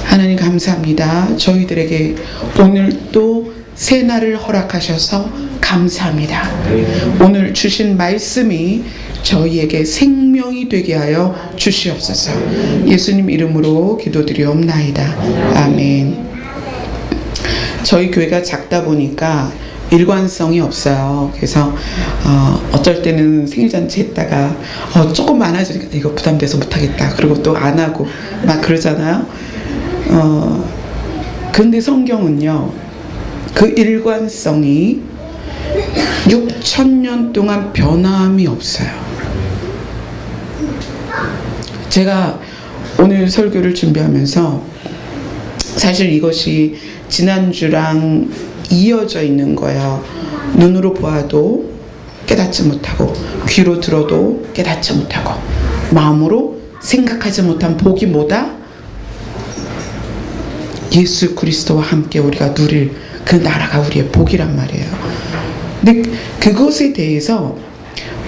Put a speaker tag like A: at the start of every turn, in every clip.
A: 하나님 감사합니다. 저희들에게 오늘 또 새 날을 허락하셔서 감사합니다. 오늘 주신 말씀이 저희에게 생명이 되게 하여 주시옵소서. 예수님 이름으로 기도드리옵나이다. 아멘. 저희 교회가 작다 보니까 일관성이 없어요. 그래서 어쩔 때는 생일잔치 했다가 조금 많아지니까 이거 부담돼서 못하겠다. 그리고 또 안 하고 막 그러잖아요. 근데 성경은요, 그 일관성이 6,000년 동안 변함이 없어요. 제가 오늘 설교를 준비하면서 사실 이것이 지난주랑 이어져 있는 거예요. 눈으로 보아도 깨닫지 못하고, 귀로 들어도 깨닫지 못하고, 마음으로 생각하지 못한 복이 뭐다? 예수 그리스도와 함께 우리가 누릴 그 나라가 우리의 복이란 말이에요. 근데 그것에 대해서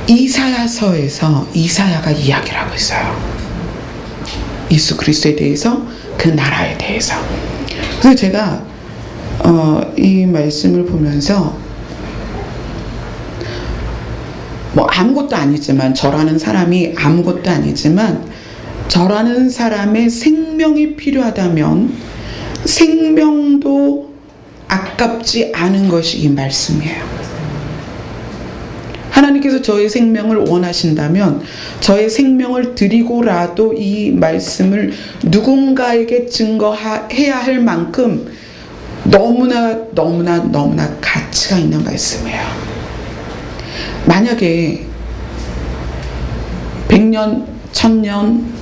A: 이사야서에서 이사야가 이야기를 하고 있어요. 예수 그리스도에 대해서, 그 나라에 대해서. 그래서 제가 이 말씀을 보면서 뭐 아무것도 아니지만, 저라는 사람이 아무것도 아니지만 저라는 사람의 생명이 필요하다면 생명도 아깝지 않은 것이 이 말씀이에요. 하나님께서 저의 생명을 원하신다면 저의 생명을 드리고라도 이 말씀을 누군가에게 증거해야 할 만큼 너무나 가치가 있는 말씀이에요. 만약에 100년, 1000년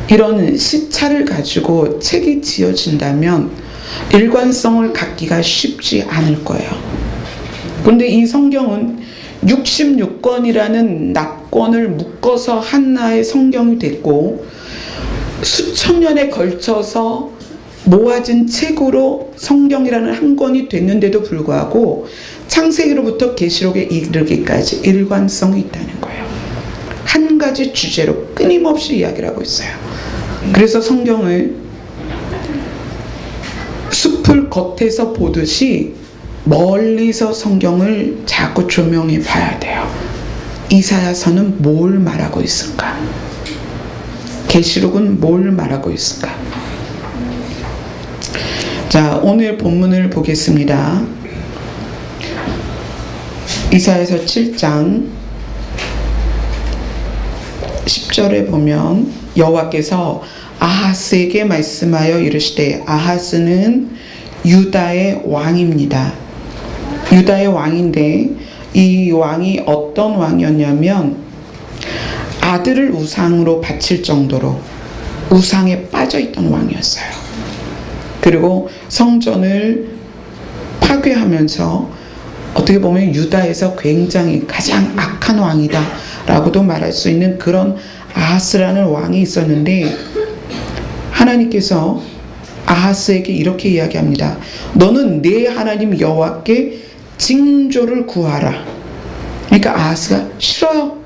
A: 이런 시차를 가지고 책이 지어진다면 일관성을 갖기가 쉽지 않을 거예요. 그런데 이 성경은 66권이라는 낙권을 묶어서 하나의 성경이 됐고, 수천 년에 걸쳐서 모아진 책으로 성경이라는 한 권이 됐는데도 불구하고 창세기로부터 계시록에 이르기까지 일관성이 있다는 거예요. 한 가지 주제로 끊임없이 이야기를 하고 있어요. 그래서 성경을 숲을 겉에서 보듯이 멀리서 성경을 자꾸 조명해 봐야 돼요. 이사야서는 뭘 말하고 있을까? 계시록은 뭘 말하고 있을까? 자, 오늘 본문을 보겠습니다. 이사야서 7장 10절에 보면 여호와께서 아하스에게 말씀하여 이르시되, 아하스는 유다의 왕입니다. 유다의 왕인데 이 왕이 어떤 왕이었냐면 아들을 우상으로 바칠 정도로 우상에 빠져있던 왕이었어요. 그리고 성전을 파괴하면서 어떻게 보면 유다에서 굉장히 가장 악한 왕이다 라고도 말할 수 있는 그런 아하스라는 왕이 있었는데, 하나님께서 아하스에게 이렇게 이야기합니다. 너는 내 하나님 여호와께 징조를 구하라. 그러니까 아하스가 싫어요.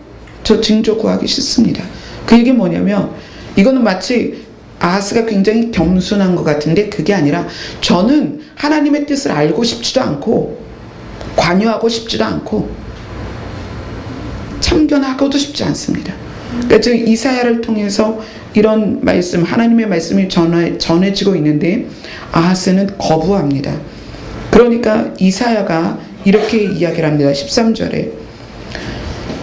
A: 저 징조 구하기 싫습니다. 그 얘기 뭐냐면, 이거는 마치 아하스가 굉장히 겸손한 것 같은데 그게 아니라, 저는 하나님의 뜻을 알고 싶지도 않고 관여하고 싶지도 않고 참견하고도 싶지 않습니다. 그러니까 즉 이사야를 통해서 이런 말씀, 하나님의 말씀이 전해지고 있는데 아하스는 거부합니다. 그러니까 이사야가 이렇게 이야기를 합니다. 13절에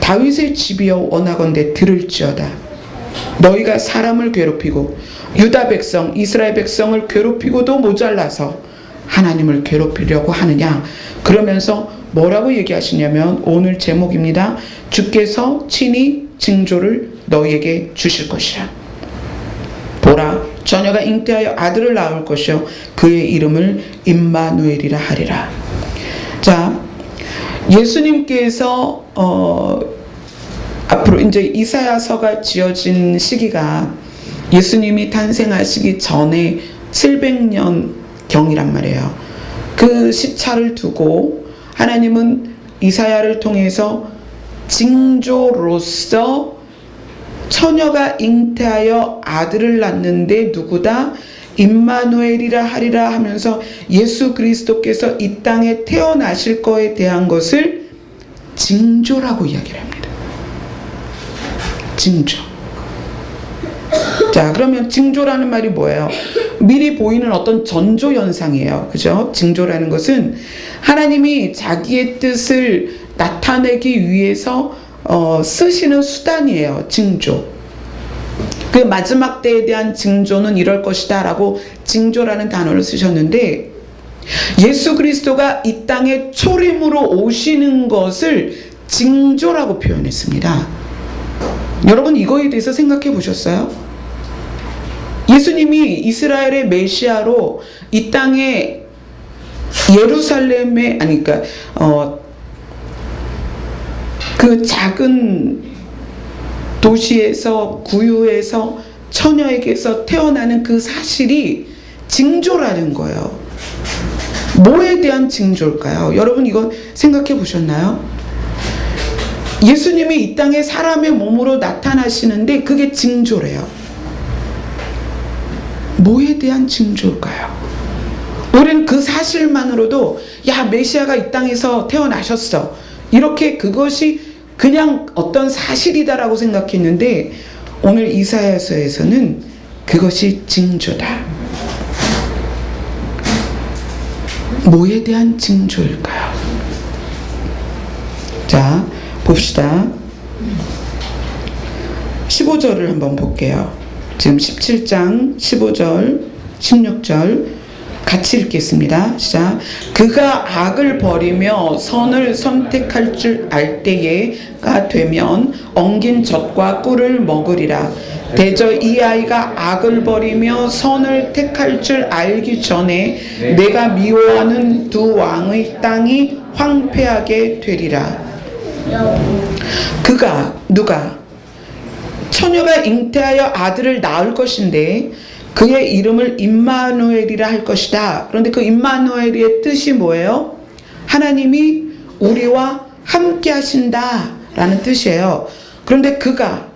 A: 다윗의 집이여 원하건대 들을지어다. 너희가 사람을 괴롭히고 유다 백성, 이스라엘 백성을 괴롭히고도 모자라서 하나님을 괴롭히려고 하느냐. 그러면서 뭐라고 얘기하시냐면, 오늘 제목입니다. 주께서 친히 징조를 너희에게 주실 것이라. 보라, 처녀가 잉태하여 아들을 낳을 것이요 그의 이름을 임마누엘이라 하리라. 자, 예수님께서 앞으로 이제 이사야서가 지어진 시기가 예수님이 탄생하시기 전에 700년 경이란 말이에요. 그 시차를 두고 하나님은 이사야를 통해서 징조로서 처녀가 잉태하여 아들을 낳는데 누구다? 임마누엘이라 하리라 하면서 예수 그리스도께서 이 땅에 태어나실 거에 대한 것을 징조라고 이야기를 합니다. 징조. 자, 그러면 징조라는 말이 뭐예요? 미리 보이는 어떤 전조 현상이에요. 그죠? 징조라는 것은 하나님이 자기의 뜻을 나타내기 위해서 쓰시는 수단이에요. 징조. 그 마지막 때에 대한 징조는 이럴 것이다 라고 징조라는 단어를 쓰셨는데, 예수 그리스도가 이 땅에 초림으로 오시는 것을 징조라고 표현했습니다. 여러분, 이거에 대해서 생각해 보셨어요? 예수님이 이스라엘의 메시아로 이 땅에 예루살렘에, 아니, 그러니까 그 작은 도시에서, 구유에서, 처녀에게서 태어나는 그 사실이 징조라는 거예요. 뭐에 대한 징조일까요? 여러분, 이거 생각해 보셨나요? 예수님이 이 땅에 사람의 몸으로 나타나시는데 그게 징조래요. 뭐에 대한 징조일까요? 우리는 그 사실만으로도 야, 메시아가 이 땅에서 태어나셨어, 이렇게 그것이 그냥 어떤 사실이다라고 생각했는데, 오늘 이사야서에서는 그것이 징조다. 뭐에 대한 징조일까요? 자, 봅시다. 15절을 한번 볼게요. 지금 17장 15절 16절 같이 읽겠습니다. 시작. 그가 악을 버리며 선을 선택할 줄 알 때가 되면 엉긴 젖과 꿀을 먹으리라. 대저 이 아이가 악을 버리며 선을 택할 줄 알기 전에 내가 미워하는 두 왕의 땅이 황폐하게 되리라. 그가, 누가? 처녀가 잉태하여 아들을 낳을 것인데 그의 이름을 임마누엘이라 할 것이다. 그런데 그 임마누엘의 뜻이 뭐예요? 하나님이 우리와 함께 하신다 라는 뜻이에요. 그런데 그가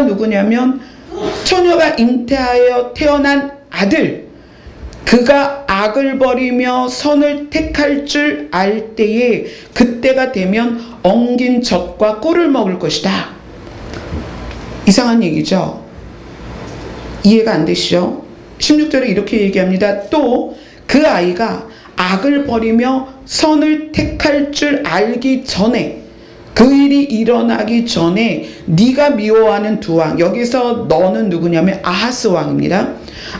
A: 누구냐면 처녀가 잉태하여 태어난 아들, 그가 악을 버리며 선을 택할 줄 알 때에, 그때가 되면 엉긴 젖과 꿀을 먹을 것이다. 이상한 얘기죠? 이해가 안 되시죠? 16절에 이렇게 얘기합니다. 또 그 아이가 악을 버리며 선을 택할 줄 알기 전에, 그 일이 일어나기 전에 네가 미워하는 두 왕, 여기서 너는 누구냐면 아하스 왕입니다.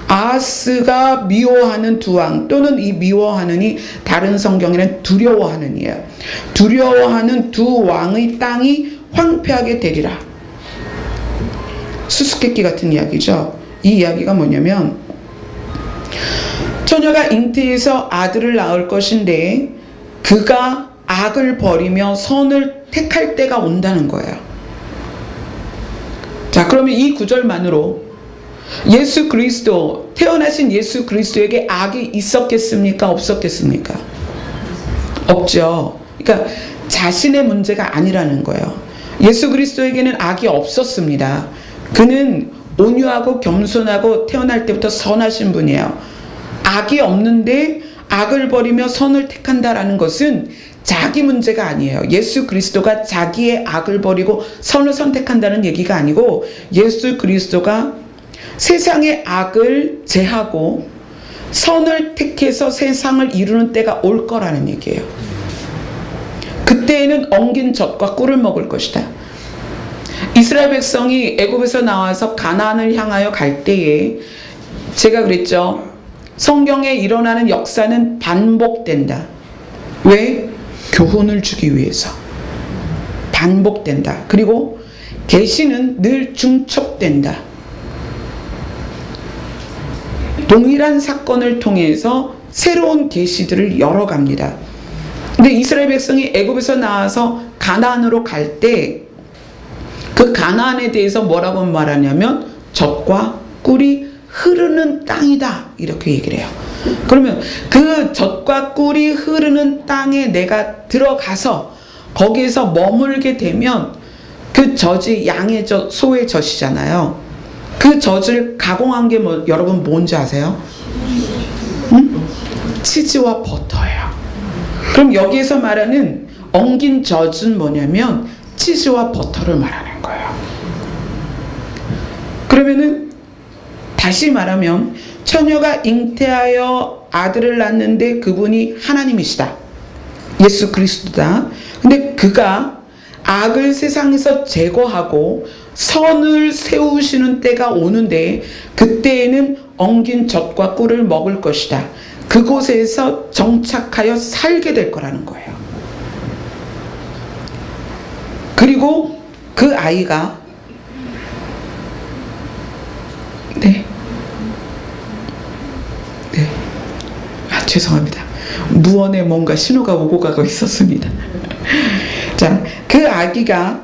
A: 아하스가 미워하는 두 왕, 또는 이 미워하는이 다른 성경에는 두려워하는 이에요. 두려워하는 두 왕의 땅이 황폐하게 되리라. 수수께끼 같은 이야기죠. 이 이야기가 뭐냐면, 처녀가 잉태해서 아들을 낳을 것인데 그가 악을 버리며 선을 택할 때가 온다는 거예요. 자, 그러면 이 구절만으로 예수 그리스도, 태어나신 예수 그리스도에게 악이 있었겠습니까? 없었겠습니까? 없죠. 그러니까 자신의 문제가 아니라는 거예요. 예수 그리스도에게는 악이 없었습니다. 그는 온유하고 겸손하고 태어날 때부터 선하신 분이에요. 악이 없는데 악을 버리며 선을 택한다라는 것은 자기 문제가 아니에요. 예수 그리스도가 자기의 악을 버리고 선을 선택한다는 얘기가 아니고, 예수 그리스도가 세상의 악을 제하고 선을 택해서 세상을 이루는 때가 올 거라는 얘기예요. 그때에는 엉긴 젖과 꿀을 먹을 것이다. 이스라엘 백성이 애굽에서 나와서 가나안을 향하여 갈 때에, 제가 그랬죠. 성경에 일어나는 역사는 반복된다. 왜? 교훈을 주기 위해서. 반복된다. 그리고 계시는 늘 중첩된다. 동일한 사건을 통해서 새로운 계시들을 열어갑니다. 근데 이스라엘 백성이 애굽에서 나와서 가나안으로 갈 때 그 가나안에 대해서 뭐라고 말하냐면 젖과 꿀이 흐르는 땅이다, 이렇게 얘기를 해요. 그러면 그 젖과 꿀이 흐르는 땅에 내가 들어가서 거기에서 머물게 되면, 그 젖이 양의 젖, 소의 젖이잖아요. 그 젖을 가공한 게 여러분 뭔지 아세요? 치즈와 버터예요. 그럼 여기에서 말하는 엉긴 젖은 뭐냐면 치즈와 버터를 말하는 거예요. 그러면은 다시 말하면 처녀가 잉태하여 아들을 낳는데 그분이 하나님이시다. 예수 그리스도다. 근데 그가 악을 세상에서 제거하고 선을 세우시는 때가 오는데 그때에는 엉긴 젖과 꿀을 먹을 것이다. 그곳에서 정착하여 살게 될 거라는 거예요. 그리고 그 아이가 죄송합니다. 무언에 뭔가 신호가 오고 가고 있었습니다. 자, 그 아기가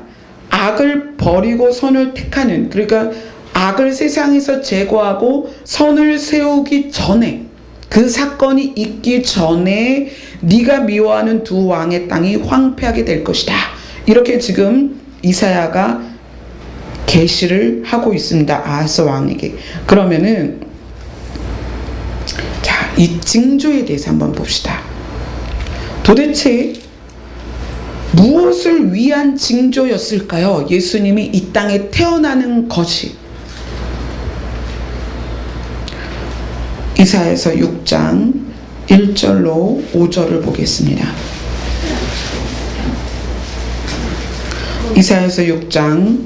A: 악을 버리고 선을 택하는, 그러니까 악을 세상에서 제거하고 선을 세우기 전에, 그 사건이 있기 전에 네가 미워하는 두 왕의 땅이 황폐하게 될 것이다. 이렇게 지금 이사야가 계시를 하고 있습니다. 아하스 왕에게. 그러면은 자, 이 징조에 대해서 한번 봅시다. 도대체 무엇을 위한 징조였을까요? 예수님이 이 땅에 태어나는 것이. 이사야서 6장 1절로 5절을 보겠습니다. 이사야서 6장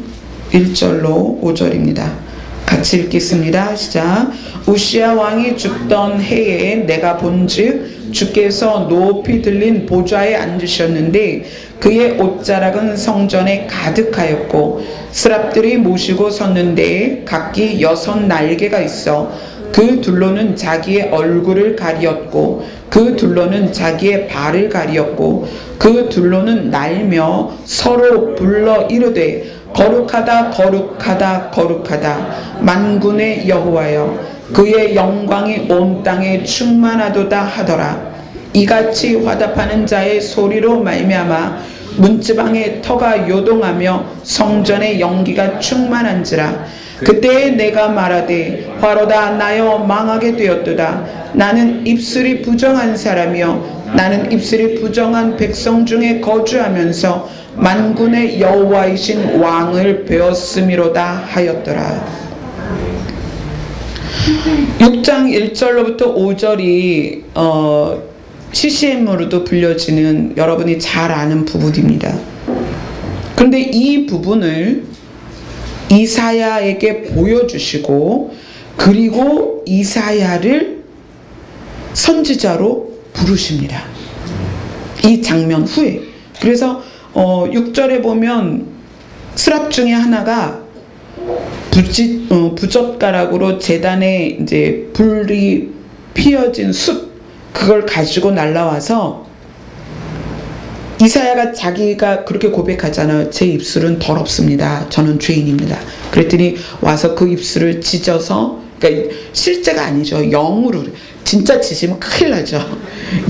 A: 1절로 5절입니다. 같이 읽겠습니다. 시작. 우시야 왕이 죽던 해에 내가 본즉 주께서 높이 들린 보좌에 앉으셨는데 그의 옷자락은 성전에 가득하였고 스랍들이 모시고 섰는데 각기 6 날개가 있어 그 둘로는 자기의 얼굴을 가리었고 그 둘로는 자기의 발을 가리었고 그 둘로는 날며 서로 불러 이르되 거룩하다 거룩하다 거룩하다 만군의 여호와여 그의 영광이 온 땅에 충만하도다 하더라. 이같이 화답하는 자의 소리로 말미암아 문지방의 터가 요동하며 성전의 연기가 충만한지라. 그때에 내가 말하되 화로다 나여 망하게 되었도다. 나는 입술이 부정한 사람이여 나는 입술이 부정한 백성 중에 거주하면서 만군의 여호와이신 왕을 배웠음이로다 하였더라. 6장 1절로부터 5절이 CCM으로도 불려지는 여러분이 잘 아는 부분입니다. 그런데 이 부분을 이사야에게 보여주시고 그리고 이사야를 선지자로 부르십니다. 이 장면 후에. 그래서 6절에 보면 스랍 중에 하나가 부젓가락으로 제단에 이제 불이 피어진 숯 그걸 가지고 날라와서 이사야가 자기가 그렇게 고백하잖아요. 제 입술은 더럽습니다. 저는 죄인입니다. 그랬더니 와서 그 입술을 찢어서, 그러니까 실제가 아니죠. 영으로, 진짜 찢으면 큰일 나죠.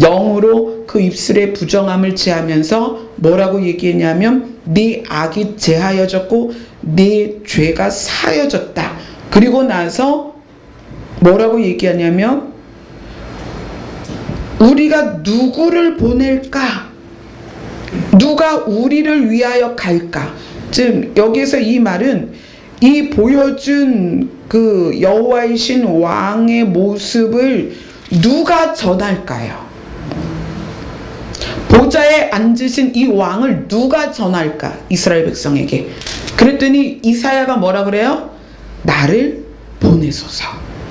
A: 영으로 그 입술에 부정함을 제하면서 뭐라고 얘기했냐면 네 악이 제하여졌고 네 죄가 사여졌다. 그리고 나서 뭐라고 얘기하냐면 우리가 누구를 보낼까? 누가 우리를 위하여 갈까? 즉 여기에서 이 말은 이 보여준 그 여호와이신 왕의 모습을 누가 전할까요? 보좌에 앉으신 이 왕을 누가 전할까? 이스라엘 백성에게. 그랬더니 이사야가 뭐라 그래요? 나를 보내소서.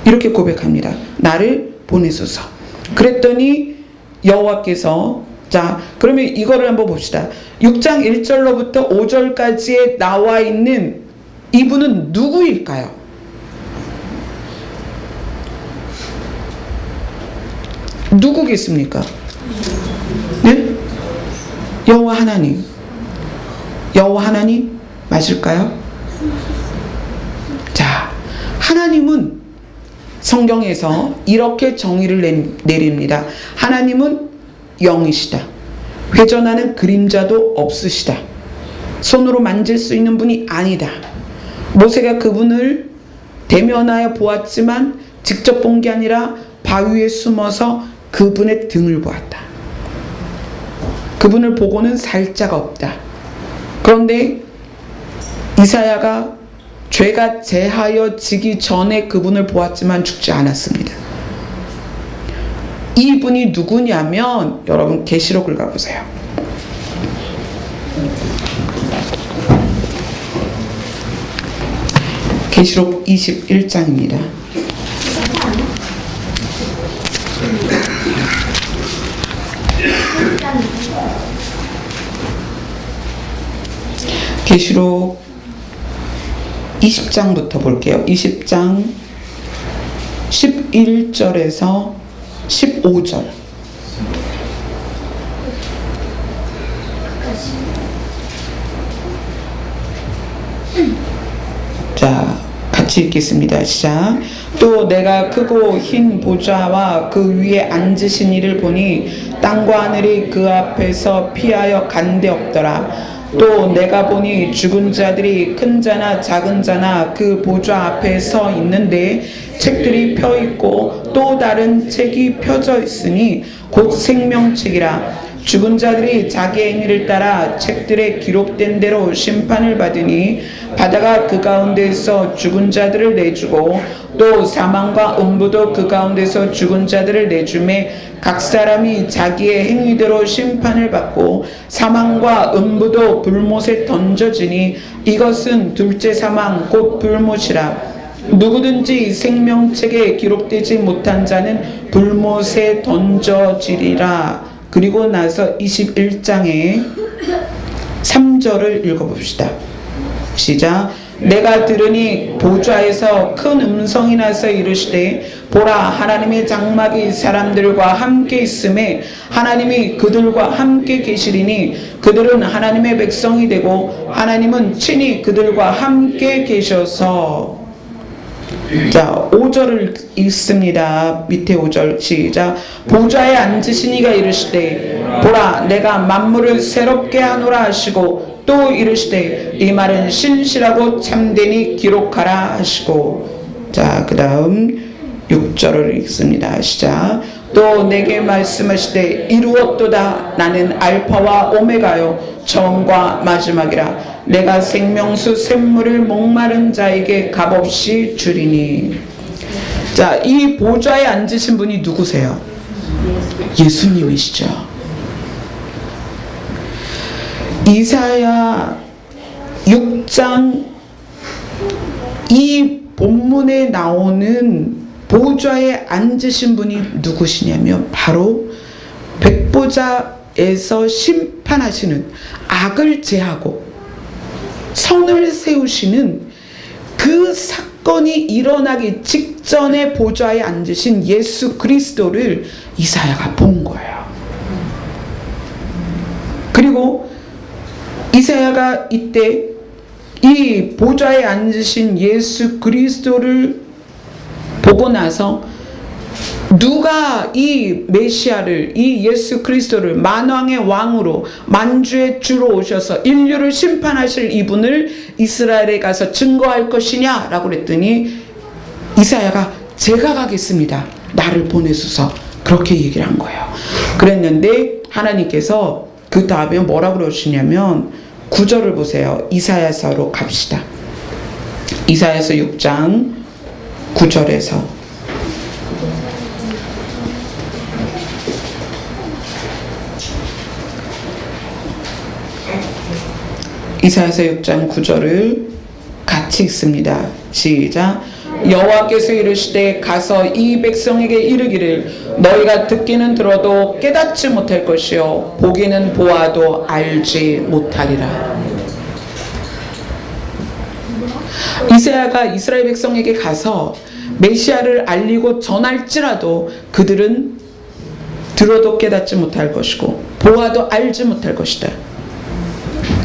A: 이렇게 고백합니다. 나를 보내소서. 그랬더니 여호와께서, 자 그러면 이거를 한번 봅시다. 6장 1절로부터 5절까지에 나와 있는 이분은 누구일까요? 누구겠습니까? 네? 여호와 하나님. 여호와 하나님 맞을까요? 자, 하나님은 성경에서 이렇게 정의를 내립니다. 하나님은 영이시다. 회전하는 그림자도 없으시다. 손으로 만질 수 있는 분이 아니다. 모세가 그분을 대면하여 보았지만 직접 본 게 아니라 바위에 숨어서 그분의 등을 보았다. 그분을 보고는 살 자가 없다. 그런데 이사야가 죄가 제하여지기 전에 그분을 보았지만 죽지 않았습니다. 이분이 누구냐면 여러분 계시록을 가보세요. 계시록 21장입니다. 계시록 20장부터 볼게요. 20장 11절에서 15절. 자, 같이 읽겠습니다. 시작. 또 내가 크고 흰 보좌와 그 위에 앉으신 이를 보니 땅과 하늘이 그 앞에서 피하여 간데 없더라. 또 내가 보니 죽은 자들이 큰 자나 작은 자나 그 보좌 앞에 서 있는데 책들이 펴 있고 또 다른 책이 펴져 있으니 곧 생명책이라. 죽은 자들이 자기 행위를 따라 책들에 기록된 대로 심판을 받으니 바다가 그 가운데서 죽은 자들을 내주고 또 사망과 음부도 그 가운데서 죽은 자들을 내주매 각 사람이 자기의 행위대로 심판을 받고 사망과 음부도 불못에 던져지니 이것은 둘째 사망 곧 불못이라. 누구든지 생명책에 기록되지 못한 자는 불못에 던져지리라. 그리고 나서 21장의 3절을 읽어봅시다. 시작. 내가 들으니 보좌에서 큰 음성이 나서 이르시되 보라, 하나님의 장막이 사람들과 함께 있음에 하나님이 그들과 함께 계시리니 그들은 하나님의 백성이 되고 하나님은 친히 그들과 함께 계셔서. 자, 5절을 읽습니다. 밑에 5절 시작. 보좌에 앉으신 이가 이르시되 보라, 내가 만물을 새롭게 하노라 하시고 또 이르시되 이 말은 신실하고 참되니 기록하라 하시고. 자, 그 다음 6절을 읽습니다. 시작. 또 내게 말씀하시되 이루었도다. 나는 알파와 오메가요 처음과 마지막이라. 내가 생명수 샘물을 목마른 자에게 값없이 주리니. 자, 이 보좌에 앉으신 분이 누구세요? 예수님이시죠. 이사야 6장 이 본문에 나오는 보좌에 앉으신 분이 누구시냐면 바로 백보자에서 심판하시는, 악을 제하고 선을 세우시는 그 사건이 일어나기 직전에 보좌에 앉으신 예수 그리스도를 이사야가 본 거예요. 그리고 이사야가 이때 이 보좌에 앉으신 예수 그리스도를 보고 나서 누가 이 메시아를, 이 예수 그리스도를 만왕의 왕으로, 만주의 주로 오셔서 인류를 심판하실 이분을 이스라엘에 가서 증거할 것이냐 라고 그랬더니 이사야가 제가 가겠습니다, 나를 보내소서, 그렇게 얘기를 한 거예요. 그랬는데 하나님께서 그 다음에 뭐라고 그러시냐면 9절을 보세요. 이사야서로 갑시다. 이사야서 6장 9절에서 이사야서 6장 9절을 같이 읽습니다. 시작. 여호와께서 이르시되 가서 이 백성에게 이르기를 너희가 듣기는 들어도 깨닫지 못할 것이요 보기는 보아도 알지 못하리라. 이사야가 이스라엘 백성에게 가서 메시아를 알리고 전할지라도 그들은 들어도 깨닫지 못할 것이고 보아도 알지 못할 것이다.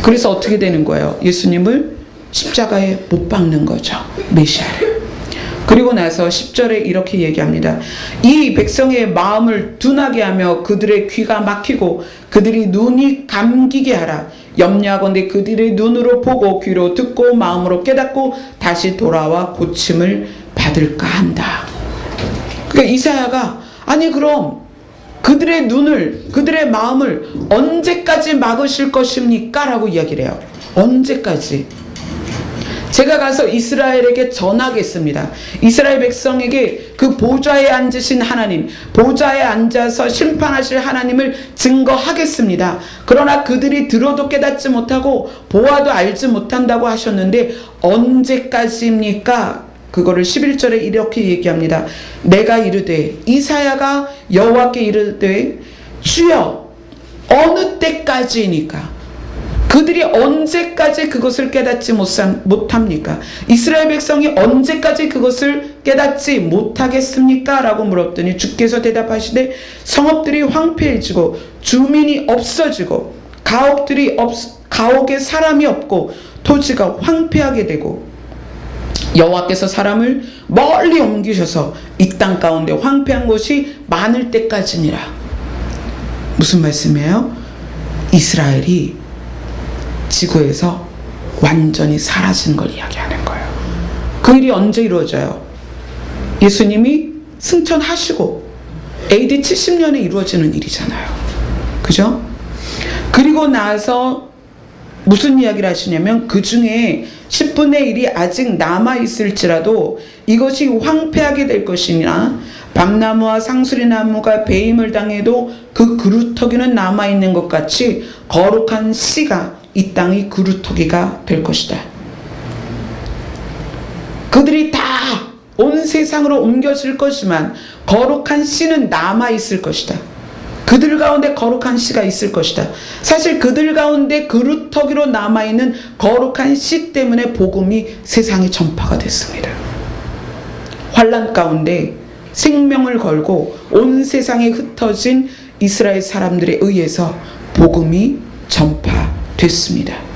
A: 그래서 어떻게 되는 거예요? 예수님을 십자가에 못 박는 거죠, 메시아를. 그리고 나서 10절에 이렇게 얘기합니다. 이 백성의 마음을 둔하게 하며 그들의 귀가 막히고 그들이 눈이 감기게 하라. 염려하건대 그들의 눈으로 보고 귀로 듣고 마음으로 깨닫고 다시 돌아와 고침을 받을까 한다. 그러니까 이사야가 아니 그럼 그들의 눈을, 그들의 마음을 언제까지 막으실 것입니까? 라고 이야기를 해요. 언제까지? 제가 가서 이스라엘에게 전하겠습니다. 이스라엘 백성에게 그 보좌에 앉으신 하나님, 보좌에 앉아서 심판하실 하나님을 증거하겠습니다. 그러나 그들이 들어도 깨닫지 못하고 보아도 알지 못한다고 하셨는데 언제까지입니까? 그거를 11절에 이렇게 얘기합니다. 내가 이르되, 이사야가 여호와께 이르되, 주여 어느 때까지니까? 그들이 언제까지 그것을 깨닫지 못합니까? 이스라엘 백성이 언제까지 그것을 깨닫지 못하겠습니까? 라고 물었더니 주께서 대답하시되, 성읍들이 황폐해지고 주민이 없어지고 가옥에 사람이 없고 토지가 황폐하게 되고 여호와께서 사람을 멀리 옮기셔서 이 땅 가운데 황폐한 곳이 많을 때까지니라. 무슨 말씀이에요? 이스라엘이 지구에서 완전히 사라진 걸 이야기하는 거예요. 그 일이 언제 이루어져요? 예수님이 승천하시고 AD 70년에 이루어지는 일이잖아요. 그죠? 그리고 나서 무슨 이야기를 하시냐면 그 중에 10분의 1이 아직 남아있을지라도 이것이 황폐하게 될 것이나 밤나무와 상수리나무가 배임을 당해도 그 그루터기는 남아있는 것 같이 거룩한 씨가 이 땅이 그루터기가 될 것이다. 그들이 다 온 세상으로 옮겨질 것이지만 거룩한 씨는 남아있을 것이다. 그들 가운데 거룩한 씨가 있을 것이다. 사실 그들 가운데 그루터기로 남아있는 거룩한 씨 때문에 복음이 세상에 전파가 됐습니다. 환난 가운데 생명을 걸고 온 세상에 흩어진 이스라엘 사람들에 의해서 복음이 전파됐습니다.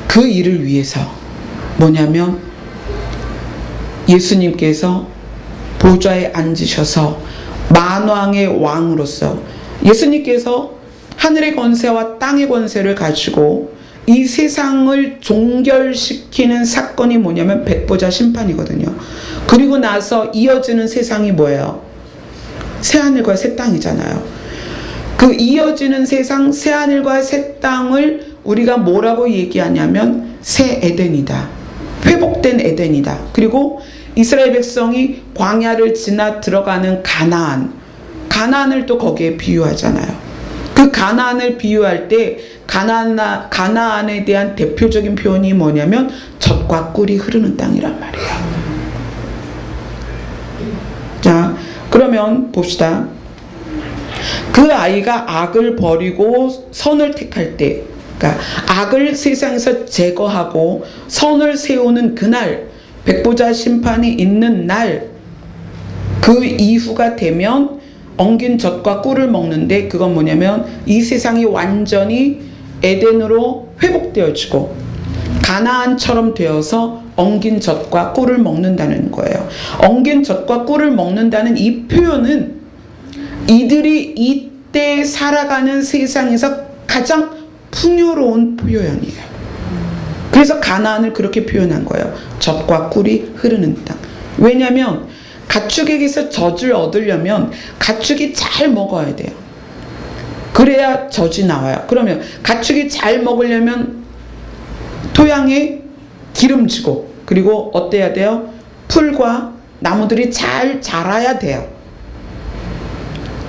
A: 그 일을 위해서 뭐냐면 예수님께서 보좌에 앉으셔서 만왕의 왕으로서 예수님께서 하늘의 권세와 땅의 권세를 가지고 이 세상을 종결시키는 사건이 뭐냐면 백보자 심판이거든요. 그리고 나서 이어지는 세상이 뭐예요? 새하늘과 새 땅이잖아요. 그 이어지는 세상, 새하늘과 새 땅을 우리가 뭐라고 얘기하냐면 새 에덴이다. 회복된 에덴이다. 그리고 이스라엘 백성이 광야를 지나 들어가는 가나안을 또 거기에 비유하잖아요. 그 가나안을 비유할 때 가나안에 대한 대표적인 표현이 뭐냐면 젖과 꿀이 흐르는 땅이란 말이에요. 자, 그러면 봅시다. 그 아이가 악을 버리고 선을 택할 때, 그러니까 악을 세상에서 제거하고 선을 세우는 그날, 백보자 심판이 있는 날, 그 이후가 되면 엉긴 젖과 꿀을 먹는데 그건 뭐냐면 이 세상이 완전히 에덴으로 회복되어지고 가나안처럼 되어서 엉긴 젖과 꿀을 먹는다는 거예요. 엉긴 젖과 꿀을 먹는다는 이 표현은 이들이 이때 살아가는 세상에서 가장 풍요로운 표현이에요. 그래서 가나안을 그렇게 표현한 거예요. 젖과 꿀이 흐르는 땅. 왜냐하면 가축에게서 젖을 얻으려면 가축이 잘 먹어야 돼요. 그래야 젖이 나와요. 그러면 가축이 잘 먹으려면 토양에 기름지고 그리고 어때야 돼요? 풀과 나무들이 잘 자라야 돼요.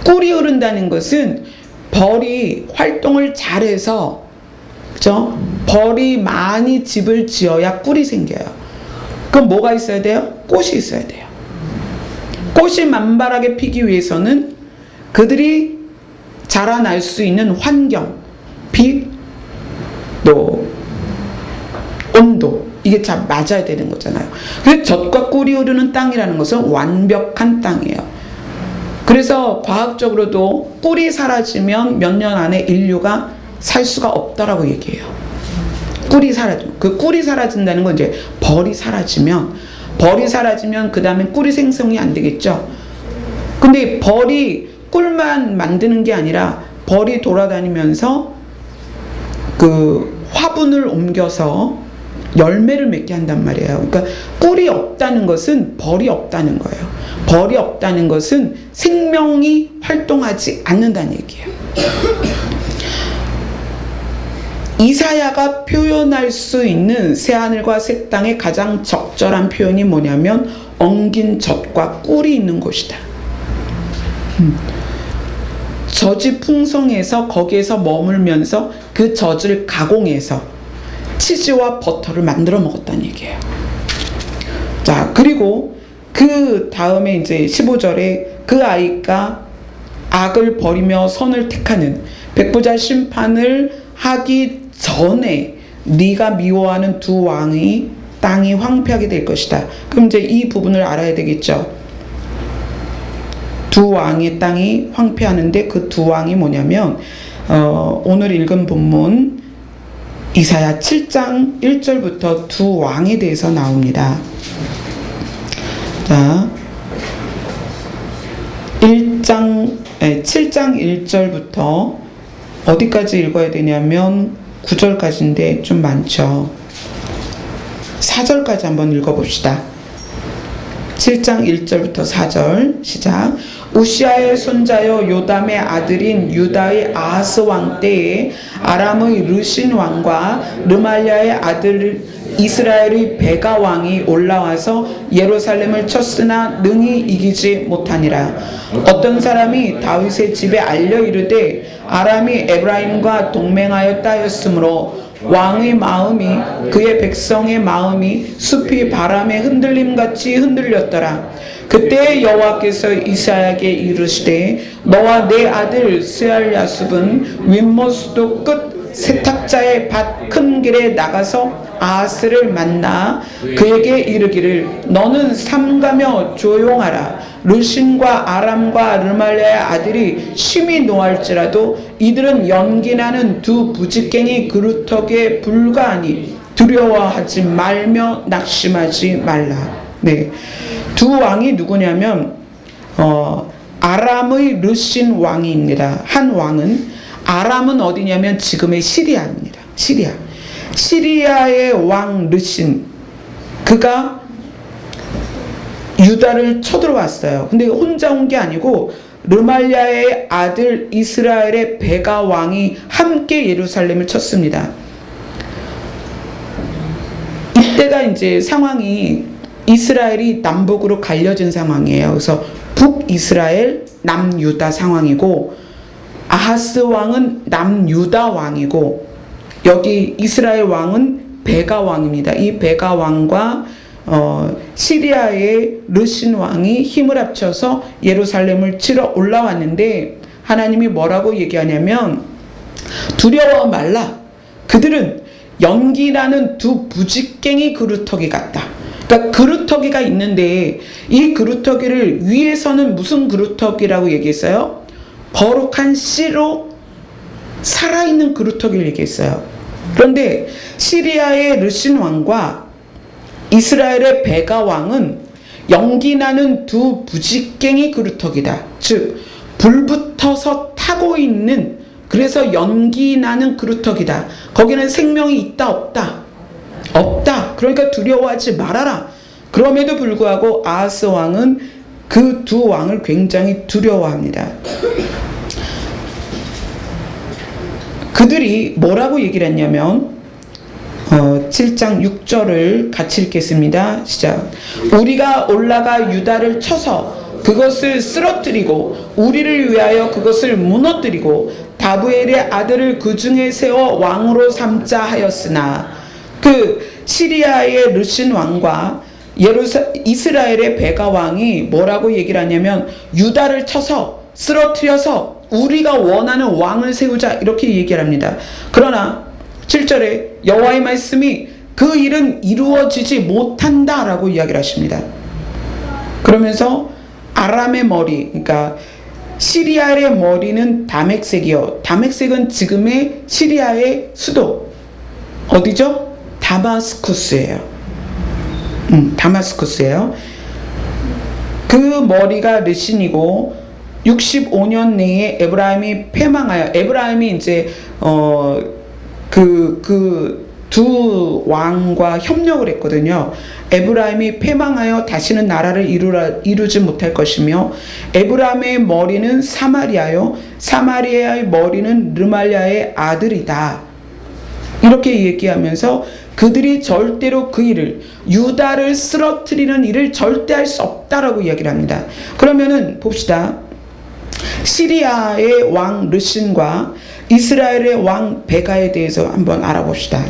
A: 꿀이 흐른다는 것은 벌이 활동을 잘해서, 그죠? 벌이 많이 집을 지어야 꿀이 생겨요. 그럼 뭐가 있어야 돼요? 꽃이 있어야 돼요. 꽃이 만발하게 피기 위해서는 그들이 자라날 수 있는 환경, 빛, 또 온도, 이게 잘 맞아야 되는 거잖아요. 그래서 젖과 꿀이 흐르는 땅이라는 것은 완벽한 땅이에요. 그래서 과학적으로도 꿀이 사라지면 몇 년 안에 인류가 살 수가 없다라고 얘기해요. 꿀이 사라져. 그 꿀이 사라진다는 건 이제 벌이 사라지면 그 다음에 꿀이 생성이 안 되겠죠. 근데 벌이 꿀만 만드는 게 아니라 벌이 돌아다니면서 그 화분을 옮겨서 열매를 맺게 한단 말이에요. 그러니까 꿀이 없다는 것은 벌이 없다는 거예요. 벌이 없다는 것은 생명이 활동하지 않는다는 얘기예요. 이사야가 표현할 수 있는 새하늘과 새 땅의 가장 적절한 표현이 뭐냐면 엉긴 젖과 꿀이 있는 곳이다. 젖이 풍성해서 거기에서 머물면서 그 젖을 가공해서 치즈와 버터를 만들어 먹었다는 얘기예요. 자, 그리고 그 다음에 이제 15절에 그 아이가 악을 버리며 선을 택하는 백부자 심판을 하기 전에 네가 미워하는 두 왕이 땅이 황폐하게 될 것이다. 그럼 이제 이 부분을 알아야 되겠죠. 두 왕의 땅이 황폐하는데 그 두 왕이 뭐냐면 오늘 읽은 본문 이사야 7장 1절부터 두 왕에 대해서 나옵니다. 자, 7장 1절부터 어디까지 읽어야 되냐면 9절까지인데 좀 많죠. 4절까지 한번 읽어봅시다. 7장 1절부터 4절 시작. 우시아의 손자여 요담의 아들인 유다의 아하스 왕 때에 아람의 르신 왕과 르말리아의 아들 이스라엘의 베가 왕이 올라와서 예루살렘을 쳤으나 능히 이기지 못하니라. 어떤 사람이 다윗의 집에 알려 이르되 아람이 에브라임과 동맹하였다였으므로 왕의 마음이 그의 백성의 마음이 숲이 바람의 흔들림같이 흔들렸더라. 그때 여호와께서 이사야에게 이르시되 너와 내 아들 스알야숲은 윗모수도 끝 세탁자의 밭 큰 길에 나가서 아하스를 만나 그에게 이르기를 너는 삼가며 조용하라. 르신과 아람과 르말리아의 아들이 심히 노할지라도 이들은 연기나는 두 부직갱이 그루터기에 불과하니 두려워하지 말며 낙심하지 말라. 네, 두 왕이 누구냐면 아람의 르신 왕입니다. 한 왕은 아람은 어디냐면 지금의 시리아입니다. 시리아의 왕 르신, 그가 유다를 쳐들어왔어요. 근데 혼자 온 게 아니고 르말리아의 아들 이스라엘의 베가 왕이 함께 예루살렘을 쳤습니다. 이때가 이제 상황이 이스라엘이 남북으로 갈려진 상황이에요. 그래서 북이스라엘, 남유다 상황이고 아하스 왕은 남유다 왕이고 여기 이스라엘 왕은 베가 왕입니다. 이 베가 왕과 시리아의 르신 왕이 힘을 합쳐서 예루살렘을 치러 올라왔는데 하나님이 뭐라고 얘기하냐면 두려워 말라. 그들은 연기나는 두 부직갱이 그루터기 같다. 그러니까 그루터기가 있는데 이 그루터기를 위에서는 무슨 그루터기라고 얘기했어요? 거룩한 씨로 살아있는 그루터기를 얘기했어요. 그런데 시리아의 르신 왕과 이스라엘의 베가 왕은 연기나는 두 부직갱이 그루터기다. 즉 불붙어서 타고 있는, 그래서 연기나는 그루터기다. 거기는 생명이 있다 없다? 없다. 그러니까 두려워하지 말아라. 그럼에도 불구하고 아하스 왕은 그 두 왕을 굉장히 두려워합니다. 그들이 뭐라고 얘기를 했냐면 7장 6절을 같이 읽겠습니다. 시작. 우리가 올라가 유다를 쳐서 그것을 쓰러뜨리고 우리를 위하여 그것을 무너뜨리고 다브엘의 아들을 그 중에 세워 왕으로 삼자 하였으나, 그 시리아의 르신 왕과 이스라엘의 베가 왕이 뭐라고 얘기를 하냐면 유다를 쳐서 쓰러뜨려서 우리가 원하는 왕을 세우자, 이렇게 얘기를 합니다. 그러나 7절에 여호와의 말씀이 그 일은 이루어지지 못한다 라고 이야기를 하십니다. 그러면서 아람의 머리, 그러니까 시리아의 머리는 다맥색이요. 다맥색은 지금의 시리아의 수도 어디죠? 다마스쿠스예요. 다마스쿠스예요. 그 머리가 르신이고 65년 내에 에브라임이 패망하여, 에브라임이 이제 두 왕과 협력을 했거든요. 에브라임이 패망하여 다시는 나라를 이루지 못할 것이며 에브라임의 머리는 사마리아요 사마리아의 머리는 르말리아의 아들이다. 이렇게 얘기하면서 그들이 절대로 그 일을, 유다를 쓰러뜨리는 일을 절대 할 수 없다라고 이야기를 합니다. 그러면은 봅시다. 시리아의 왕 르신과 이스라엘의 왕 베가에 대해서 한번 알아봅시다.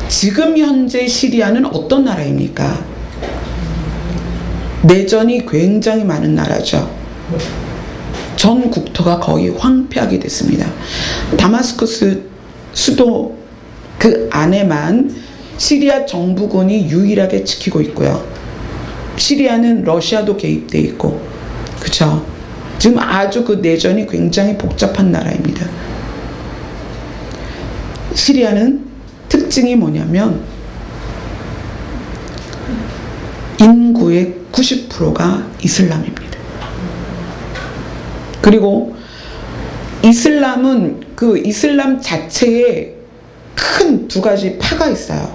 A: 지금 현재 시리아는 어떤 나라입니까? 내전이 굉장히 많은 나라죠. 전 국토가 거의 황폐하게 됐습니다. 다마스쿠스 수도 그 안에만 시리아 정부군이 유일하게 지키고 있고요. 시리아는 러시아도 개입되어 있고, 그쵸? 지금 아주 그 내전이 굉장히 복잡한 나라입니다. 시리아는 특징이 뭐냐면 인구의 90%가 이슬람입니다. 그리고 이슬람은 그 이슬람 자체에 큰 두 가지 파가 있어요.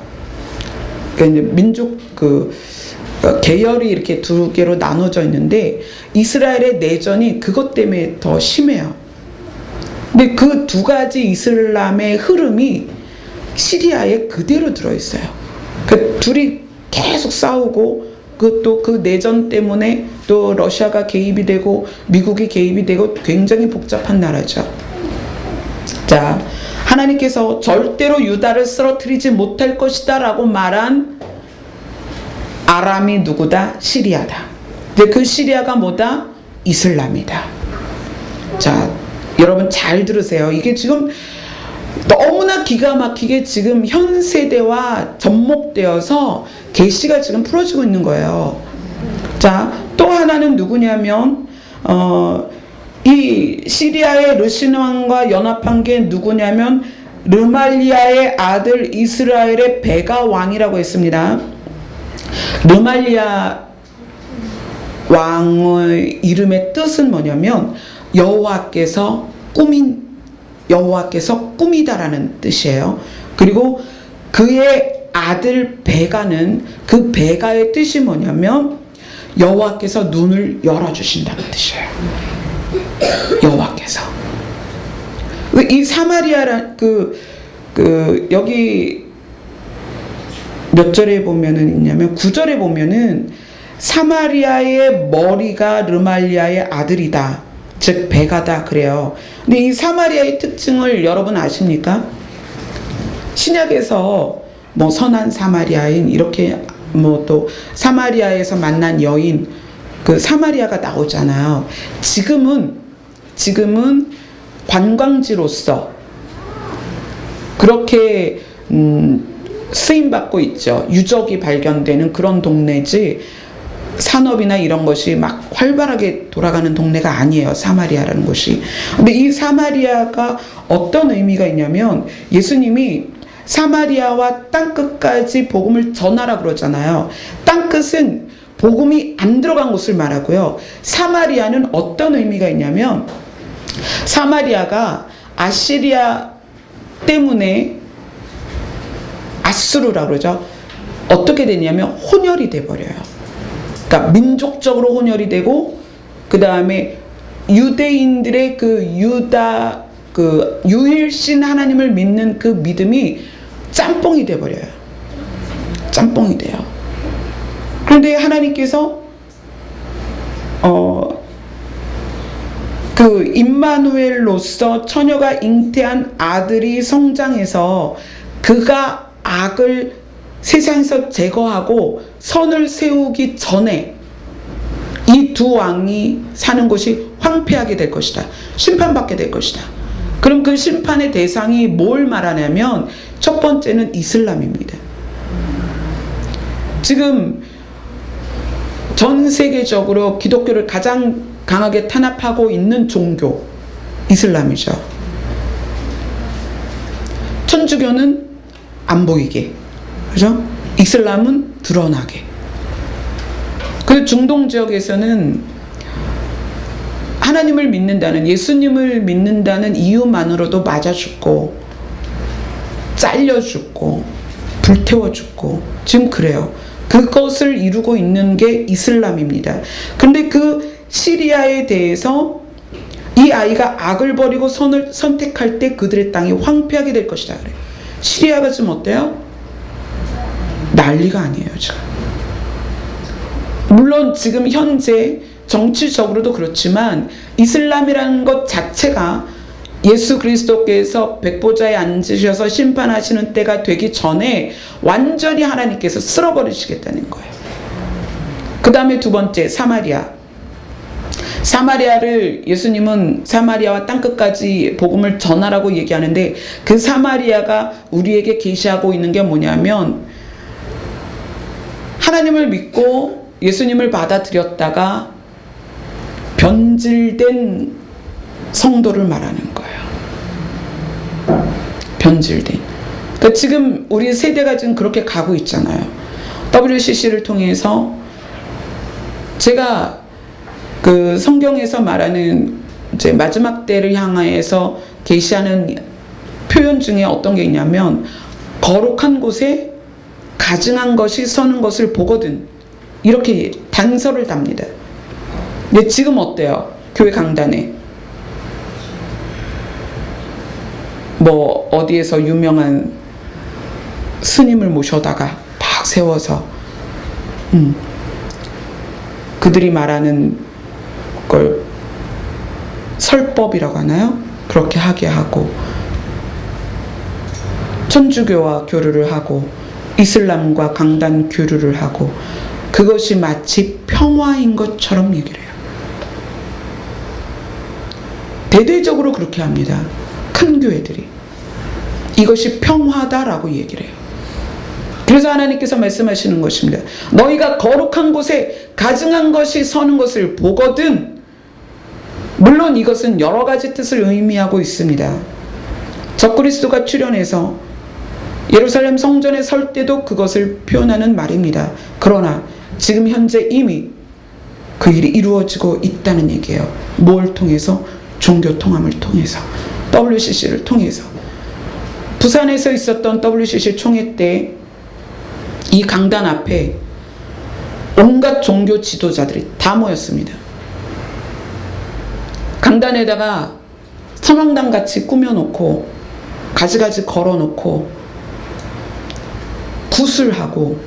A: 그러니까 이제 민족 계열이 이렇게 두 개로 나눠져 있는데 이스라엘의 내전이 그것 때문에 더 심해요. 근데 그 두 가지 이슬람의 흐름이 시리아에 그대로 들어있어요. 그 둘이 계속 싸우고 그것도 그 내전 때문에 또 러시아가 개입이 되고 미국이 개입이 되고 굉장히 복잡한 나라죠. 자, 하나님께서 절대로 유다를 쓰러뜨리지 못할 것이다 라고 말한 아람이 누구다? 시리아다. 근데 그 시리아가 뭐다? 이슬람이다. 자, 여러분 잘 들으세요. 이게 지금 너무나 기가 막히게 지금 현 세대와 접목되어서 계시가 지금 풀어지고 있는 거예요. 자, 또 하나는 누구냐면 이 시리아의 르신 왕과 연합한 게 누구냐면 르말리아의 아들 이스라엘의 베가 왕이라고 했습니다. 르말리아 왕의 이름의 뜻은 뭐냐면 여호와께서 꿈이다라는 뜻이에요. 그리고 그의 아들 베가는 그 베가의 뜻이 뭐냐면 여호와께서 눈을 열어주신다는 뜻이에요. 여호와께서. 이 사마리아란 여기 몇 절에 보면은 있냐면 9절에 보면은 사마리아의 머리가 르말리아의 아들이다. 즉 베가다 그래요. 근데 이 사마리아의 특징을 여러분 아십니까? 신약에서 뭐 선한 사마리아인 이렇게 뭐 또 사마리아에서 만난 여인 그 사마리아가 나오잖아요. 지금은 관광지로서 그렇게 쓰임받고 있죠. 유적이 발견되는 그런 동네지 산업이나 이런 것이 막 활발하게 돌아가는 동네가 아니에요. 사마리아라는 곳이. 근데 이 사마리아가 어떤 의미가 있냐면 예수님이 사마리아와 땅끝까지 복음을 전하라 그러잖아요. 땅끝은 복음이 안 들어간 곳을 말하고요. 사마리아는 어떤 의미가 있냐면 사마리아가 아시리아 때문에 아수르라고 그러죠. 어떻게 되냐면 혼혈이 돼버려요. 그러니까 민족적으로 혼혈이 되고 그 다음에 유대인들의 유일신 하나님을 믿는 그 믿음이 짬뽕이 돼버려요. 짬뽕이 돼요. 그런데 하나님께서 임마누엘로서 처녀가 잉태한 아들이 성장해서 그가 악을 세상에서 제거하고 선을 세우기 전에 이 두 왕이 사는 곳이 황폐하게 될 것이다. 심판받게 될 것이다. 그럼 그 심판의 대상이 뭘 말하냐면 첫 번째는 이슬람입니다. 지금 전 세계적으로 기독교를 가장 강하게 탄압하고 있는 종교 이슬람이죠. 천주교는 안 보이게, 그죠? 이슬람은 드러나게. 그 중동 지역에서는 하나님을 믿는다는, 예수님을 믿는다는 이유만으로도 맞아 죽고 잘려 죽고 불태워 죽고 지금 그래요. 그것을 이루고 있는 게 이슬람입니다. 근데 그 시리아에 대해서 이 아이가 악을 버리고 선을 선택할 때 그들의 땅이 황폐하게 될 것이다 그래요. 시리아가 지금 어때요? 난리가 아니에요 지금. 물론 지금 현재 정치적으로도 그렇지만 이슬람이라는 것 자체가 예수 그리스도께서 백보자에 앉으셔서 심판하시는 때가 되기 전에 완전히 하나님께서 쓸어버리시겠다는 거예요. 그 다음에 두 번째, 사마리아를 예수님은 사마리아와 땅끝까지 복음을 전하라고 얘기하는데 그 사마리아가 우리에게 계시하고 있는 게 뭐냐면 하나님을 믿고 예수님을 받아들였다가 변질된 성도를 말하는 거예요. 변질된. 그러니까 지금 우리 세대가 지금 그렇게 가고 있잖아요. WCC를 통해서 제가 그 성경에서 말하는 이제 마지막 때를 향해서 계시하는 표현 중에 어떤 게 있냐면 거룩한 곳에 가증한 것이 서는 것을 보거든. 이렇게 단서를 답니다. 근데 지금 어때요? 교회 강단에 뭐 어디에서 유명한 스님을 모셔다가 막 세워서 그들이 말하는 걸 설법이라고 하나요? 그렇게 하게 하고 천주교와 교류를 하고 이슬람과 강단 교류를 하고 그것이 마치 평화인 것처럼 얘기를 해요. 대대적으로 그렇게 합니다. 큰 교회들이 이것이 평화다라고 얘기를 해요. 그래서 하나님께서 말씀하시는 것입니다. 너희가 거룩한 곳에 가증한 것이 서는 것을 보거든. 물론 이것은 여러 가지 뜻을 의미하고 있습니다. 적그리스도가 출현해서 예루살렘 성전에 설 때도 그것을 표현하는 말입니다. 그러나 지금 현재 이미 그 일이 이루어지고 있다는 얘기예요. 뭘 통해서? 종교 통합을 통해서, WCC를 통해서. 부산에서 있었던 WCC 총회 때 이 강단 앞에 온갖 종교 지도자들이 다 모였습니다. 강단에다가 성황당 같이 꾸며놓고 가지가지 걸어놓고 구슬하고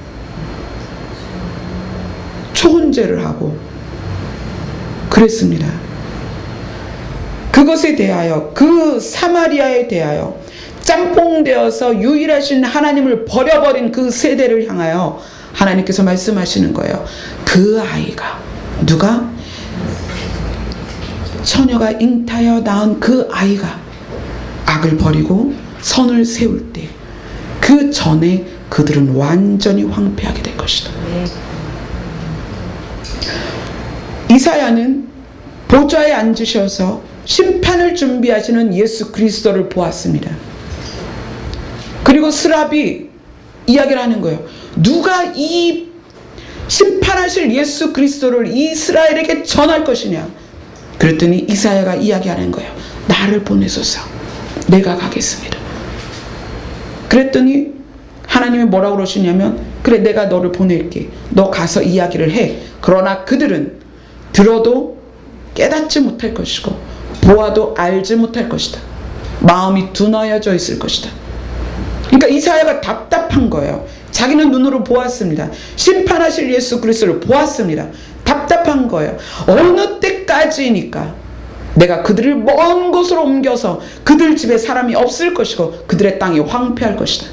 A: 초혼제를 하고 그랬습니다. 그것에 대하여, 그 사마리아에 대하여 짬뽕되어서 유일하신 하나님을 버려버린 그 세대를 향하여 하나님께서 말씀하시는 거예요. 그 아이가, 누가? 처녀가 잉타여 낳은 그 아이가 악을 버리고 선을 세울 때 그 전에 그들은 완전히 황폐하게 될 것이다. 이사야는 보좌에 앉으셔서 심판을 준비하시는 예수 그리스도를 보았습니다. 그리고 스랍이 이야기를 하는 거예요. 누가 이 심판하실 예수 그리스도를 이스라엘에게 전할 것이냐? 그랬더니 이사야가 이야기하는 거예요. 나를 보내소서. 내가 가겠습니다. 그랬더니 하나님이 뭐라고 그러시냐면, 그래, 내가 너를 보낼게. 너 가서 이야기를 해. 그러나 그들은 들어도 깨닫지 못할 것이고 보아도 알지 못할 것이다. 마음이 둔하여져 있을 것이다. 그러니까 이사야가 답답한 거예요. 자기는 눈으로 보았습니다. 심판하실 예수 그리스도를 보았습니다. 답답한 거예요. 어느 때까지니까 내가 그들을 먼 곳으로 옮겨서 그들 집에 사람이 없을 것이고 그들의 땅이 황폐할 것이다.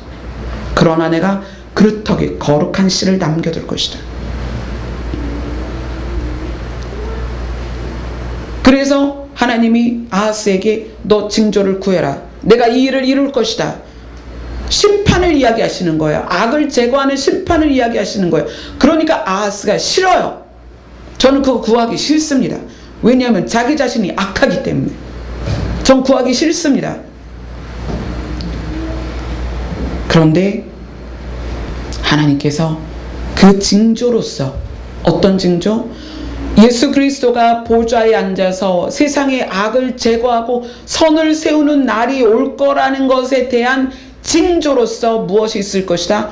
A: 그러나 내가 그루터기 거룩한 씨를 남겨둘 것이다. 그래서 하나님이 아하스에게 너 징조를 구해라. 내가 이 일을 이룰 것이다. 심판을 이야기하시는 거예요. 악을 제거하는 심판을 이야기하시는 거예요. 그러니까 아하스가 싫어요. 저는 그거 구하기 싫습니다. 왜냐하면 자기 자신이 악하기 때문에. 전 구하기 싫습니다. 그런데 하나님께서 그 징조로서, 어떤 징조? 예수 그리스도가 보좌에 앉아서 세상의 악을 제거하고 선을 세우는 날이 올 거라는 것에 대한 징조로서 무엇이 있을 것이다?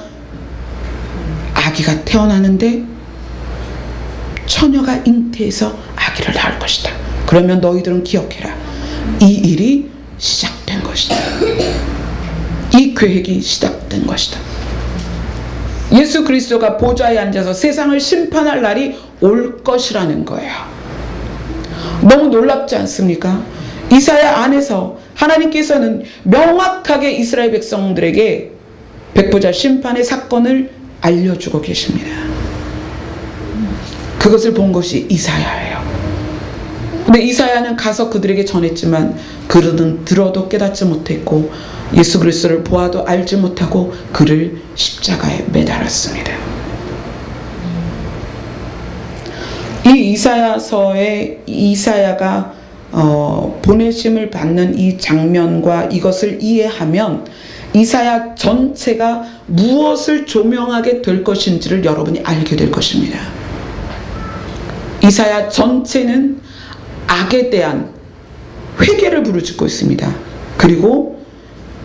A: 아기가 태어나는데 처녀가 잉태해서 아기를 낳을 것이다. 그러면 너희들은 기억해라. 이 일이 시작된 것이다. 이 계획이 시작된 것이다. 예수 그리스도가 보좌에 앉아서 세상을 심판할 날이 올 것이라는 거예요. 너무 놀랍지 않습니까? 이사야 안에서 하나님께서는 명확하게 이스라엘 백성들에게 백보자 심판의 사건을 알려주고 계십니다. 그것을 본 것이 이사야예요. 근데 이사야는 가서 그들에게 전했지만 그들은 들어도 깨닫지 못했고 예수 그리스도를 보아도 알지 못하고 그를 십자가에 매달았습니다. 이 이사야서에 이사야가 보내심을 받는 이 장면과 이것을 이해하면 이사야 전체가 무엇을 조명하게 될 것인지를 여러분이 알게 될 것입니다. 이사야 전체는 악에 대한 회개를 부르짖고 있습니다. 그리고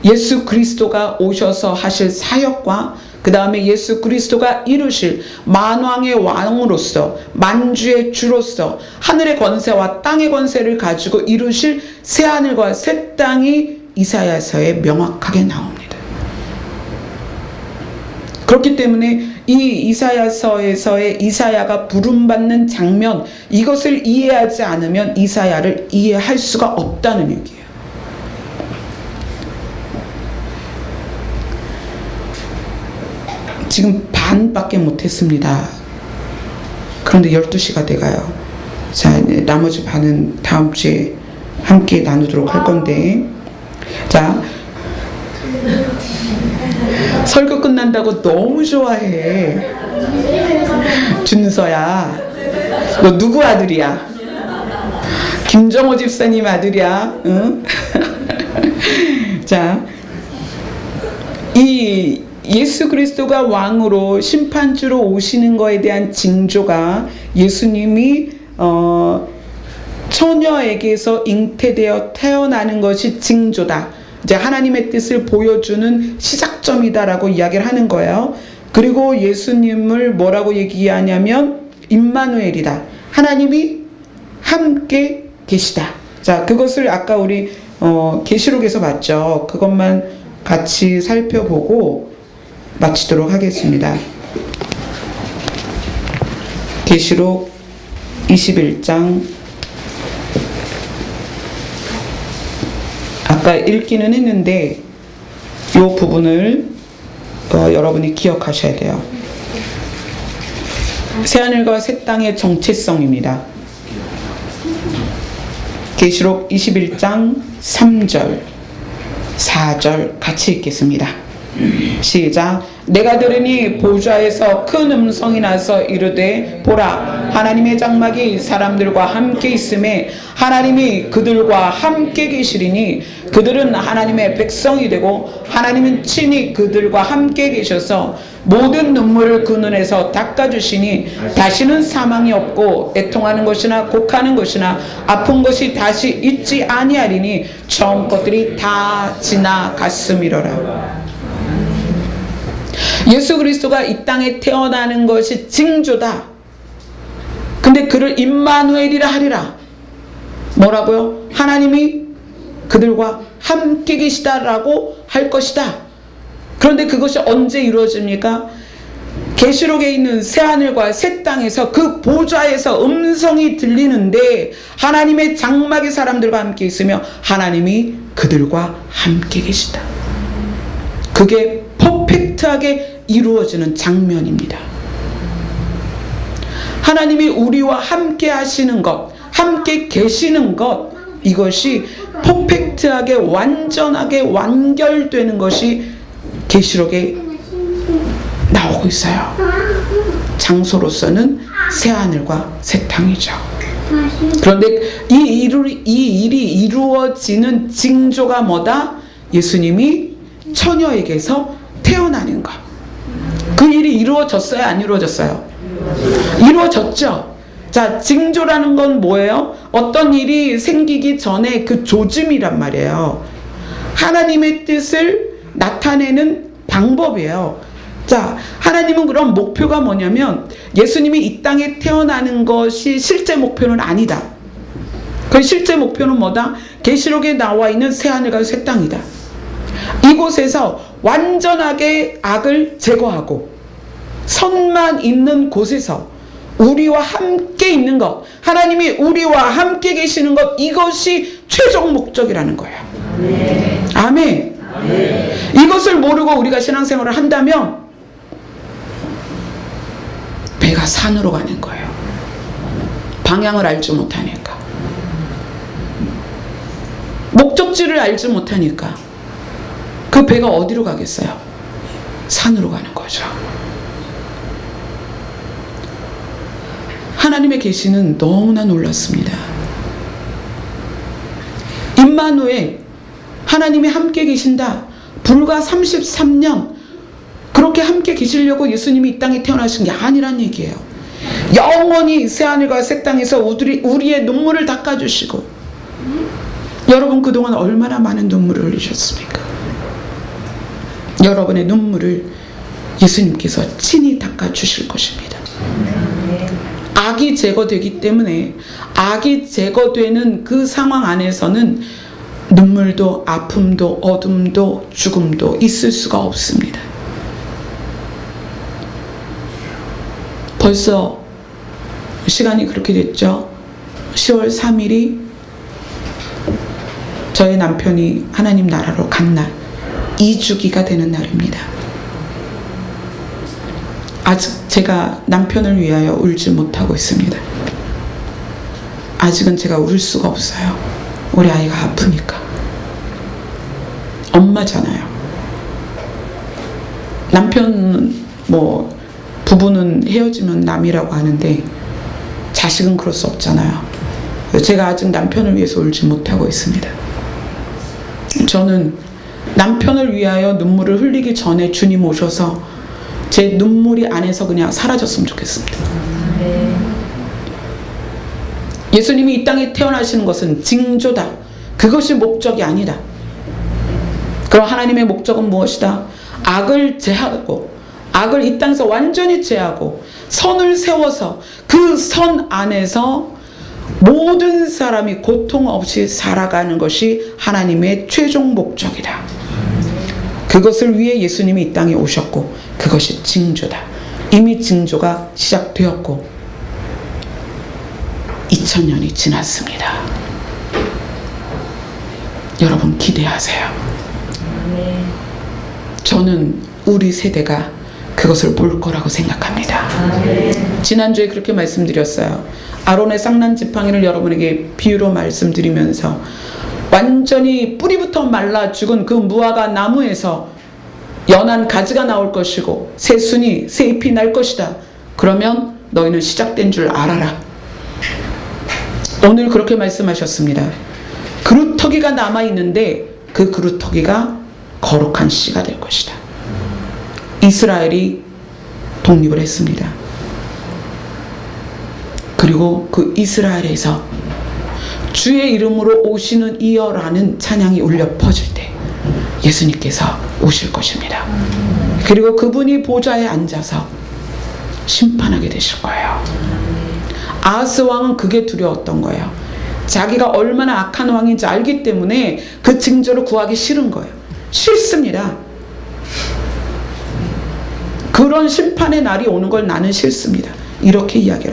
A: 예수 그리스도가 오셔서 하실 사역과 그 다음에 예수 그리스도가 이루실 만왕의 왕으로서 만주의 주로서 하늘의 권세와 땅의 권세를 가지고 이루실 새하늘과 새 땅이 이사야서에 명확하게 나옵니다. 그렇기 때문에 이 이사야서에서의 이사야가 부름받는 장면, 이것을 이해하지 않으면 이사야를 이해할 수가 없다는 얘기예요. 지금 반밖에 못했습니다. 그런데 12시가 돼가요. 자, 나머지 반은 다음 주에 함께 나누도록 할 건데, 자, 설교 끝난다고 너무 좋아해. 준서야, 너 누구 아들이야? 김정호 집사님 아들이야? 응? 자, 이 예수 그리스도가 왕으로 심판주로 오시는 것에 대한 징조가 예수님이 처녀에게서 잉태되어 태어나는 것이 징조다. 이제 하나님의 뜻을 보여주는 시작점이다라고 이야기를 하는 거예요. 그리고 예수님을 뭐라고 얘기하냐면 임마누엘이다. 하나님이 함께 계시다. 자, 그것을 아까 우리 계시록에서 봤죠. 그것만 같이 살펴보고 마치도록 하겠습니다. 계시록 21장 아까 읽기는 했는데 이 부분을 여러분이 기억하셔야 돼요. 새하늘과 새 땅의 정체성입니다. 계시록 21장 3절 4절 같이 읽겠습니다. 시작. 내가 들으니 보좌에서 큰 음성이 나서 이르되 보라, 하나님의 장막이 사람들과 함께 있음에 하나님이 그들과 함께 계시리니 그들은 하나님의 백성이 되고 하나님은 친히 그들과 함께 계셔서 모든 눈물을 그 눈에서 닦아주시니 다시는 사망이 없고 애통하는 것이나 곡하는 것이나 아픈 것이 다시 있지 아니하리니 처음 것들이 다 지나갔음이로라. 예수 그리스도가 이 땅에 태어나는 것이 징조다. 근데 그를 임마누엘이라 하리라. 뭐라고요? 하나님이 그들과 함께 계시다라고 할 것이다. 그런데 그것이 언제 이루어집니까? 계시록에 있는 새하늘과 새 땅에서 그 보좌에서 음성이 들리는데 하나님의 장막의 사람들과 함께 있으며 하나님이 그들과 함께 계시다. 그게 퍼펙트하게 이루어지는 장면입니다. 하나님이 우리와 함께 하시는 것, 함께 계시는 것, 이것이 퍼펙트하게 완전하게 완결되는 것이 계시록에 나오고 있어요. 장소로서는 새하늘과 새 땅이죠. 그런데 이 일이 이루어지는 징조가 뭐다? 예수님이 처녀에게서 태어나는 것. 그 일이 이루어졌어요? 안 이루어졌어요? 이루어졌죠. 자, 징조라는 건 뭐예요? 어떤 일이 생기기 전에 그 조짐이란 말이에요. 하나님의 뜻을 나타내는 방법이에요. 자, 하나님은 그럼 목표가 뭐냐면 예수님이 이 땅에 태어나는 것이 실제 목표는 아니다. 그 실제 목표는 뭐다? 계시록에 나와 있는 새하늘과 새 땅이다. 이곳에서 완전하게 악을 제거하고 선만 있는 곳에서 우리와 함께 있는 것, 하나님이 우리와 함께 계시는 것, 이것이 최종 목적이라는 거예요. 아멘. 아멘. 이것을 모르고 우리가 신앙생활을 한다면 배가 산으로 가는 거예요. 방향을 알지 못하니까. 목적지를 알지 못하니까 그 배가 어디로 가겠어요? 산으로 가는 거죠. 하나님의 계시는 너무나 놀랐습니다. 임마누엘, 하나님이 함께 계신다. 불과 33년 그렇게 함께 계시려고 예수님이 이 땅에 태어나신 게 아니란 얘기예요. 영원히 새하늘과 새 땅에서 우리의 눈물을 닦아주시고, 여러분 그동안 얼마나 많은 눈물을 흘리셨습니까? 여러분의 눈물을 예수님께서 친히 닦아주실 것입니다. 악이 제거되기 때문에 악이 제거되는 그 상황 안에서는 눈물도 아픔도 어둠도 죽음도 있을 수가 없습니다. 벌써 시간이 그렇게 됐죠. 10월 3일이 저의 남편이 하나님 나라로 간 날, 2주기가 되는 날입니다. 아직 제가 남편을 위하여 울지 못하고 있습니다. 아직은 제가 울 수가 없어요. 우리 아이가 아프니까. 엄마잖아요. 남편 부부는 헤어지면 남이라고 하는데 자식은 그럴 수 없잖아요. 제가 아직 남편을 위해서 울지 못하고 있습니다. 저는 남편을 위하여 눈물을 흘리기 전에 주님 오셔서 제 눈물이 안에서 그냥 사라졌으면 좋겠습니다. 예수님이 이 땅에 태어나시는 것은 징조다. 그것이 목적이 아니다. 그럼 하나님의 목적은 무엇이다? 악을 제하고, 악을 이 땅에서 완전히 제하고 선을 세워서 그 선 안에서 모든 사람이 고통 없이 살아가는 것이 하나님의 최종 목적이다. 그것을 위해 예수님이 이 땅에 오셨고, 그것이 징조다. 이미 징조가 시작되었고 2000년이 지났습니다. 여러분 기대하세요. 저는 우리 세대가 그것을 볼 거라고 생각합니다. 지난주에 그렇게 말씀드렸어요. 아론의 쌍난 지팡이를 여러분에게 비유로 말씀드리면서 완전히 뿌리부터 말라 죽은 그 무화과 나무에서 연한 가지가 나올 것이고 새순이 새잎이 날 것이다. 그러면 너희는 시작된 줄 알아라. 오늘 그렇게 말씀하셨습니다. 그루터기가 남아있는데 그 그루터기가 거룩한 씨가 될 것이다. 이스라엘이 독립을 했습니다. 그리고 그 이스라엘에서 주의 이름으로 오시는 이여라는 찬양이 울려 퍼질 때 예수님께서 오실 것입니다. 그리고 그분이 보좌에 앉아서 심판하게 되실 거예요. 아하스 왕은 그게 두려웠던 거예요. 자기가 얼마나 악한 왕인지 알기 때문에 그 징조를 구하기 싫은 거예요. 싫습니다. 그런 심판의 날이 오는 걸 나는 싫습니다. 이렇게 이야기를